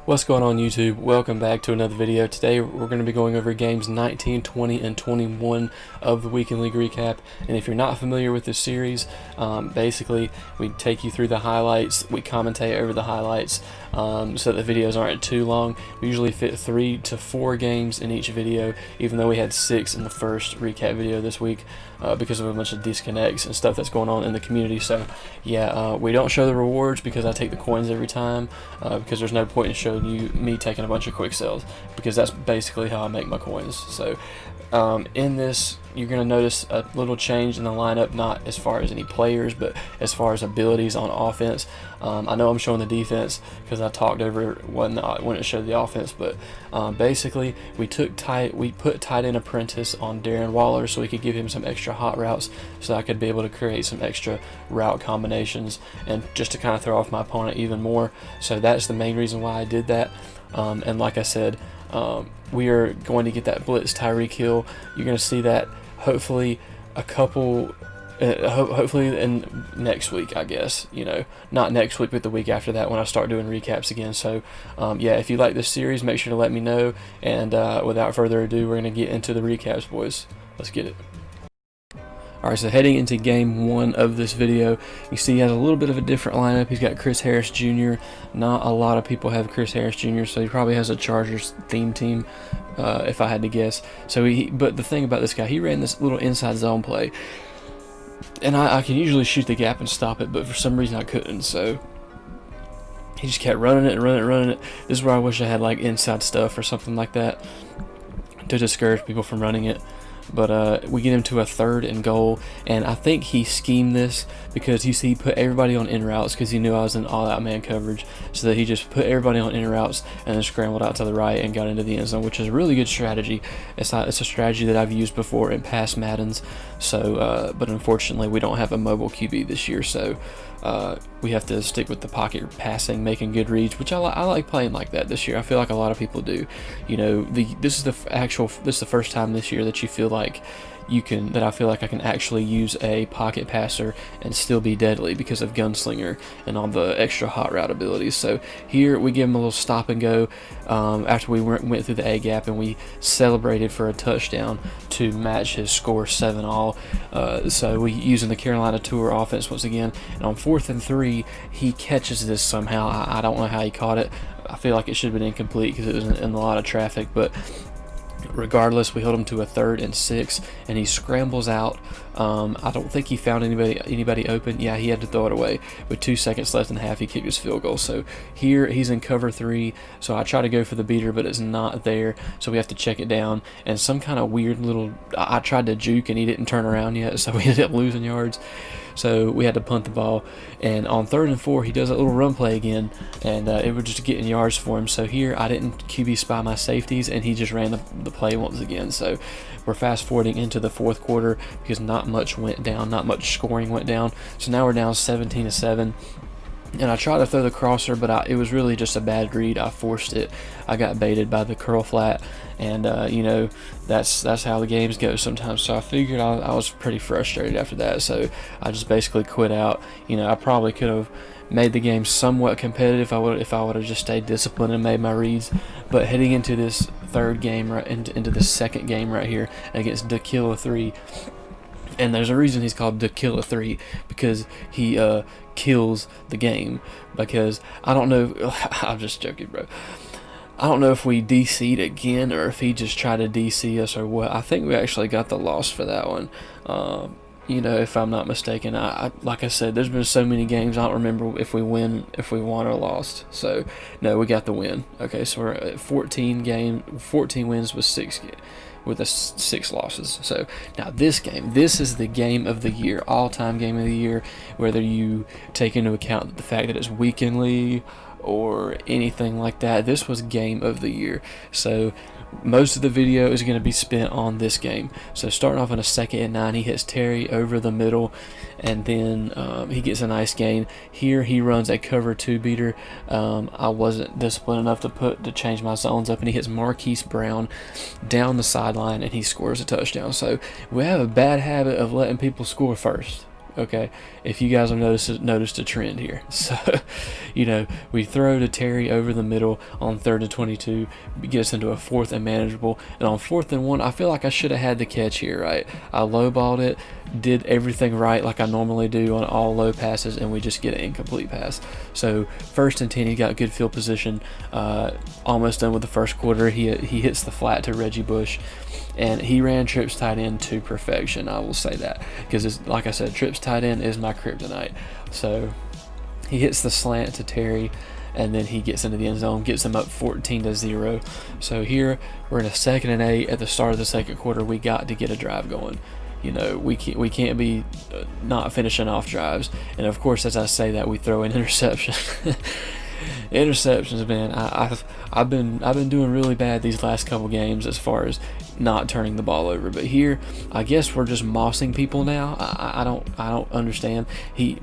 What's going on YouTube? Welcome back to another video. Today we're going to be going over games 19, 20, and 21 of the Weekend League Recap. And if you're not familiar with this series, basically we take you through the highlights, we commentate over the highlights so that the videos aren't too long. We usually fit 3 to 4 games in each video, even though we had 6 in the first recap video this week because of a bunch of disconnects and stuff that's going on in the community. So yeah, we don't show the rewards because I take the coins every time because there's no point in showing you me taking a bunch of quick sells, because that's basically how I make my coins. So in this you're going to notice a little change in the lineup, not as far as any players but as far as abilities on offense. I know I'm showing the defense because I talked over it when it showed the offense, but basically we put tight end apprentice on Darren Waller so we could give him some extra hot routes so I could be able to create some extra route combinations and just to kind of throw off my opponent even more. So that's the main reason why I did that. And like I said, we are going to get that blitz Tyreek Hill. You're going to see that hopefully hopefully in next week, I guess. You know, not next week but the week after that when I start doing recaps again. So yeah, if you like this series, make sure to let me know, and without further ado, we're going to get into the recaps, boys. Let's get it. Alright, so heading into game 1 of this video, you see he has a little bit of a different lineup. He's got Chris Harris Jr. Not a lot of people have Chris Harris Jr., so he probably has a Chargers theme team, if I had to guess. So but the thing about this guy, he ran this little inside zone play, and I can usually shoot the gap and stop it, but for some reason I couldn't, so he just kept running it and running it. This is where I wish I had like inside stuff or something like that to discourage people from running it. But we get him to a 3rd and goal, and I think he schemed this because you see he put everybody on in routes because he knew I was in all-out man coverage, so that he just put everybody on in routes and then scrambled out to the right and got into the end zone, which is a really good strategy. It's a strategy that I've used before in past Maddens. So but unfortunately we don't have a mobile QB this year, so we have to stick with the pocket passing, making good reads, which I like playing like that this year. I feel like a lot of people do. You know, this is the first time this year that you feel like I feel like I can actually use a pocket passer and still be deadly because of Gunslinger and all the extra hot route abilities. So here we give him a little stop and go after we went through the A gap, and we celebrated for a touchdown to match his score 7-all. So we using the Carolina Tour offense once again, and on 4th and 3 he catches this somehow. I don't know how he caught it. I feel like it should have been incomplete because it was in a lot of traffic, but regardless, we held him to a 3rd and 6, and he scrambles out. I don't think he found anybody open. Yeah, he had to throw it away. With 2 seconds left in the half, he kicked his field goal. So here he's in cover 3. So I try to go for the beater, but it's not there. So we have to check it down. And some kind of weird little, I tried to juke and he didn't turn around yet, so we ended up losing yards. So we had to punt the ball, and on 3rd and 4 he does a little run play again, and it was just getting yards for him. So here I didn't QB spy my safeties, and he just ran the play once again. So we're fast forwarding into the 4th quarter because not much went down, not much scoring went down. So now we're down 17-7. And I tried to throw the crosser, but it was really just a bad read. I forced it. I got baited by the curl flat, and you know, that's how the games go sometimes. So I figured I was pretty frustrated after that, so I just basically quit out. You know, I probably could have made the game somewhat competitive if I would have just stayed disciplined and made my reads. But heading into this 3rd game, right into the 2nd game right here against Dakilla 3. And there's a reason he's called Dakilla 3, because he kills the game. Because I don't know, I'm just joking, bro. I don't know if we DC'd again or if he just tried to DC us or what. I think we actually got the loss for that one. You know, if I'm not mistaken. Like I said, there's been so many games I don't remember if we won or lost. So no, we got the win. Okay, so we're at 14 wins with 6 losses. So now this is the game of the year, all-time game of the year, whether you take into account the fact that it's weekend league or anything like that. This was game of the year. So most of the video is going to be spent on this game. So starting off on a 2nd and 9, he hits Terry over the middle, and then he gets a nice gain. Here he runs a cover 2 beater. I wasn't disciplined enough to change my zones up, and he hits Marquise Brown down the sideline, and he scores a touchdown. So we have a bad habit of letting people score first. okay? If you guys have noticed a trend here. So, we throw to Terry over the middle on 3rd and 22, gets into a 4th and manageable, and on 4th and 1, I feel like I should have had the catch here, right? I lowballed it, did everything right like I normally do on all low passes, and we just get an incomplete pass. So 1st and 10, he got good field position, almost done with the first quarter. He hits the flat to Reggie Bush, and he ran trips tight end to perfection. I will say that, because like I said, trips tight end is my kryptonite. So he hits the slant to Terry, and then he gets into the end zone, gets them up 14-0. So here we're in a 2nd and 8 at the start of the second quarter. We got to get a drive going. We can't be not finishing off drives. And of course, as I say that, we throw an interception. Interceptions, man. I've been doing really bad these last couple games as far as not turning the ball over. But here, I guess we're just mossing people now. I don't understand.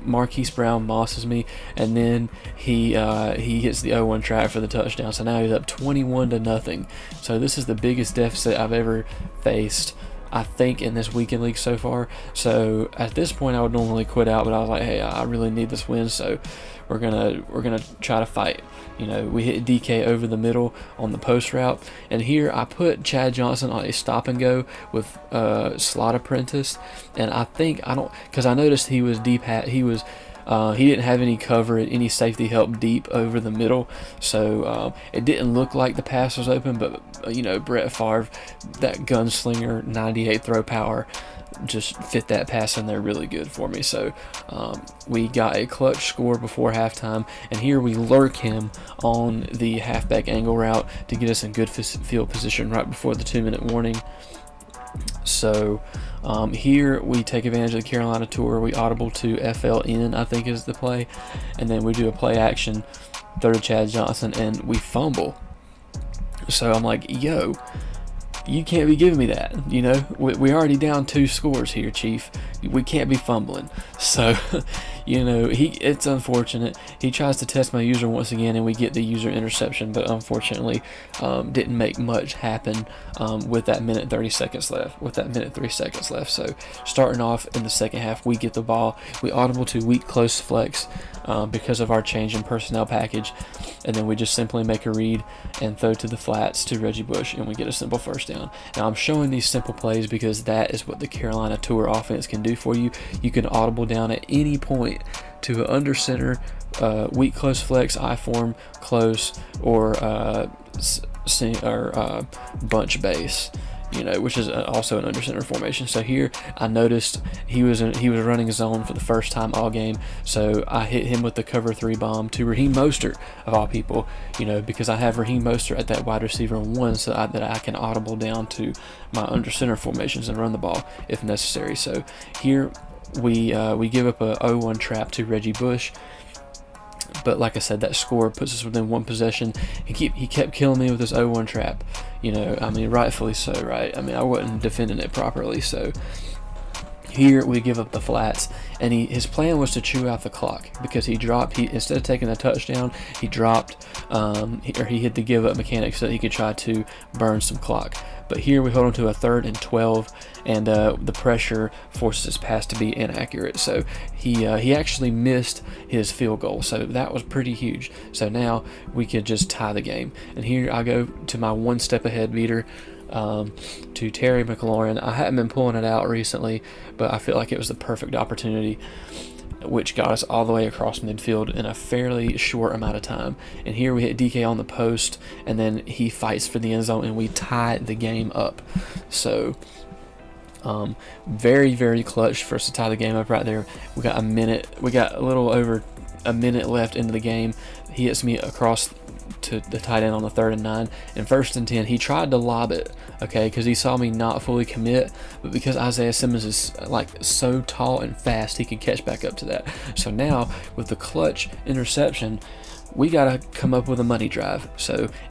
Marquise Brown mosses me, and then he hits the 0-1 trap for the touchdown. So now he's up 21-0. So this is the biggest deficit I've ever faced, I think, in this weekend league so far. So at this point I would normally quit out, but I was like, hey, I really need this win, so we're gonna try to fight. We hit DK over the middle on the post route, and here I put Chad Johnson on a stop and go with slot apprentice, and because I noticed he was deep he didn't have any cover, any safety help deep over the middle, so it didn't look like the pass was open, but Brett Favre, that gunslinger 98 throw power, just fit that pass in there really good for me. So we got a clutch score before halftime, and here we lurk him on the halfback angle route to get us in good field position right before the 2-minute warning. So here we take advantage of the Carolina tour. We audible to FLN, I think is the play, and then we do a play action, throw to Chad Johnson, and we fumble. So I'm like, yo, you can't be giving me that. We already down 2 scores here, Chief. We can't be fumbling. So, it's unfortunate. He tries to test my user once again, and we get the user interception, but unfortunately didn't make much happen with that minute 3 seconds left. So starting off in the second half, we get the ball. We audible to weak close flex because of our change in personnel package, and then we just simply make a read and throw to the flats to Reggie Bush, and we get a simple first down. Now I'm showing these simple plays because that is what the Carolina Tour offense can do for you. You can audible down at any point to an under center, weak close flex, I form, close, or bunch base, which is also an under center formation. So here I noticed he was running zone for the first time all game, so I hit him with the cover 3 bomb to Raheem Mostert of all people, because I have Raheem Mostert at that wide receiver 1, so that I can audible down to my under center formations and run the ball if necessary. So here we give up a 0-1 trap to Reggie Bush. But like I said, that score puts us within 1 possession. He kept killing me with this 0-1 trap. Rightfully so, right? I wasn't defending it properly. So here we give up the flats, and his plan was to chew out the clock because instead of taking a touchdown, he dropped he hit the give up mechanic so that he could try to burn some clock. But here we hold him to a 3rd and 12, and the pressure forces his pass to be inaccurate. So he actually missed his field goal. So that was pretty huge. So now we could just tie the game. And here I go to my 1 step ahead beater to Terry McLaurin. I hadn't been pulling it out recently, but I feel like it was the perfect opportunity, which got us all the way across midfield in a fairly short amount of time. And here we hit DK on the post, and then he fights for the end zone, and we tie the game up. So very, very clutch for us to tie the game up right there. We got a little over a minute left into the game. He hits me across to the tight end on the 3rd and 9, and 1st and 10. He tried to lob it, okay, because he saw me not fully commit, but because Isaiah Simmons is so tall and fast, he can catch back up to that. So now with the clutch interception, we got to come up with a money drive.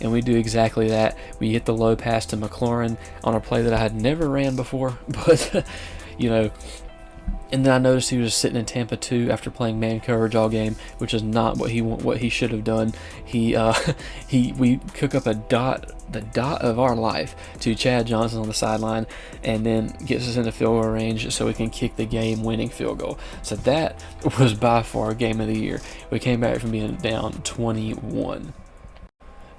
And we do exactly that. We hit the low pass to McLaurin on a play that I had never ran before, but And then I noticed he was sitting in Tampa 2 after playing man coverage all game, which is not what he should have done. We cook up the dot of our life to Chad Johnson on the sideline, and then gets us into field goal range so we can kick the game-winning field goal. So that was by far game of the year. We came back from being down 21.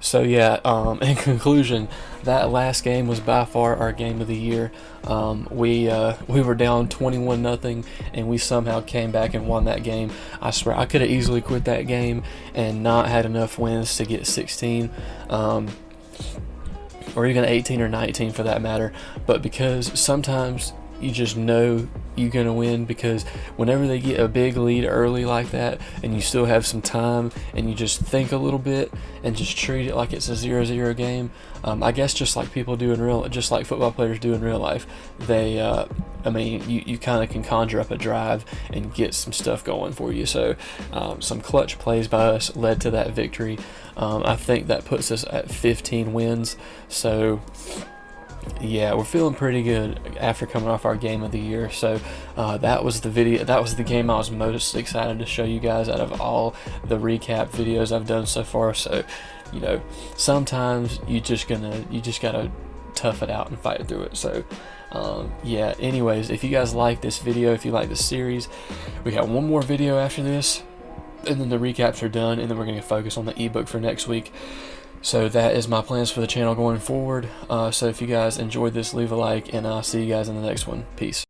So yeah, in conclusion, that last game was by far our game of the year. We were down 21-0, and we somehow came back and won that game. I swear I could have easily quit that game and not had enough wins to get 16, or even 18 or 19 for that matter. But because sometimes you just know you're going to win, because whenever they get a big lead early like that and you still have some time and you just think a little bit and just treat it like it's a 0-0 game, I guess just like people do just like football players do in real life, they you kind of can conjure up a drive and get some stuff going for you. So some clutch plays by us led to that victory. I think that puts us at 15 wins. So yeah, we're feeling pretty good after coming off our game of the year. So that was the game I was most excited to show you guys out of all the recap videos I've done so far. So sometimes you just gotta tough it out and fight through it. So yeah, anyways, if you guys like this video, if you like this series, we got one more video after this, and then the recaps are done, and then we're going to focus on the ebook for next week. So that is my plans for the channel going forward. So if you guys enjoyed this, leave a like, and I'll see you guys in the next one. Peace.